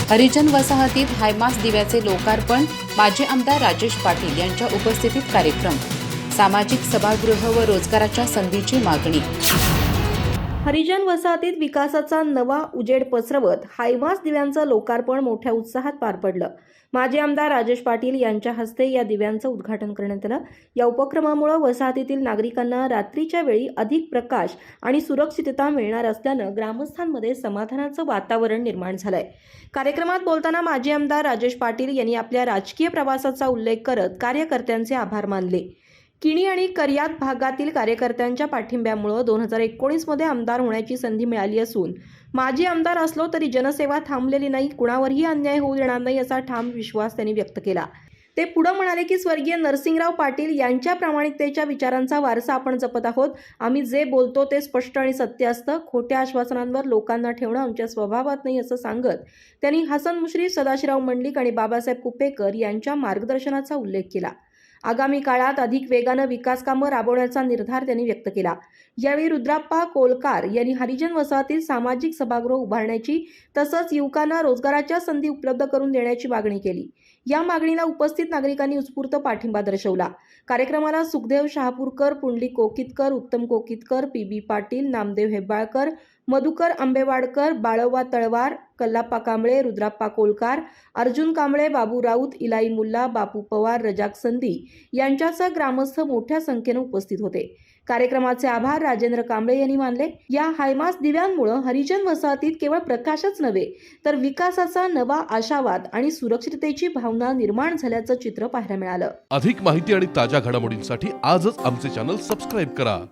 हरिजन वसाहतीत हायमास दिव्याचे लोकार्पण, माजी आमदार राजेश पाटील यांच्या उपस्थितीत कार्यक्रम. सामाजिक सभागृह व रोजगाराच्या संधीची मागणी. हरिजन वसाहतीत विकासाचा नवा उजेड पसरवत हायमास दिव्यांचं लोकार्पण मोठ्या उत्साहात पार पडलं. माजी आमदार राजेश पाटील यांच्या हस्ते या दिव्यांचं उद्घाटन करण्यात आलं. या उपक्रमामुळे वसाहतीतील नागरिकांना रात्रीच्या वेळी अधिक प्रकाश आणि सुरक्षितता मिळणार असल्यानं ग्रामस्थांमध्ये समाधानाचं वातावरण निर्माण झालंय. कार्यक्रमात बोलताना माजी आमदार राजेश पाटील यांनी आपल्या राजकीय प्रवासाचा उल्लेख करत कार्यकर्त्यांचे आभार मानले. किणी आणि कर्यात भागातील कार्यकर्त्यांच्या पाठिंब्यामुळे 2019 मध्ये आमदार होण्याची संधी मिळाली असून माजी आमदार असलो तरी जनसेवा थांबलेली नाही, कुणावरही अन्याय होऊ देणार नाही असा ठाम विश्वास त्यांनी व्यक्त केला. ते पुढे म्हणाले की स्वर्गीय नरसिंगराव पाटील यांच्या प्रामाणिकतेच्या विचारांचा वारसा आपण जपत आहोत. आम्ही जे बोलतो ते स्पष्ट आणि सत्य असतं. खोट्या आश्वासनांवर लोकांना ठेवणं आमच्या स्वभावात नाही असं सांगत त्यांनी हसन मुश्रीफ, सदाशिवराव मंडलिक आणि बाबासाहेब कुपेकर यांच्या मार्गदर्शनाचा उल्लेख केला. आगामी काळात अधिक वेगानं विकास कामं राबवण्याचा निर्धार त्यांनी व्यक्त केला. यावेळी रुद्राप्पा कोलकार यांनी हरिजन वसाहतीत सामाजिक सभागृह उभारण्याची तसंच युवकांना रोजगाराच्या संधी उपलब्ध करून देण्याची मागणी केली. या मागणीला उपस्थित नागरिकांनी उत्स्फूर्त पाठिंबा दर्शवला. कार्यक्रमाला सुखदेव शहापूरकर, पुंडलिक कोकितकर, उत्तम कोकितकर, पी.बी. पाटील, नामदेव हेब्बाळकर, मधुकर आंबेवाडकर, बाळवा तळवार, कल्लाप्पा कांबळे, रुद्राप्पा कोलकार, अर्जुन कांबळे, बाबू राऊत, इलाई मुल्ला, बापू पवार, रजाक संधी यांच्यासह ग्रामस्थ मोठ्या संख्येने उपस्थित होते. कार्यक्रमाचे आभार राजेंद्र कांबळे यांनी मानले. या हायमास दिव्यांमुळे हरिजन वसाहतीत केवळ प्रकाशच नव्हे तर विकासाचा नवा आशावाद आणि सुरक्षिततेची भावना निर्माण झाल्याचं चित्र पाहायला मिळालं. अधिक माहिती आणि ताज्या घडामोडींसाठी आजच आमचे चॅनल सबस्क्राईब करा.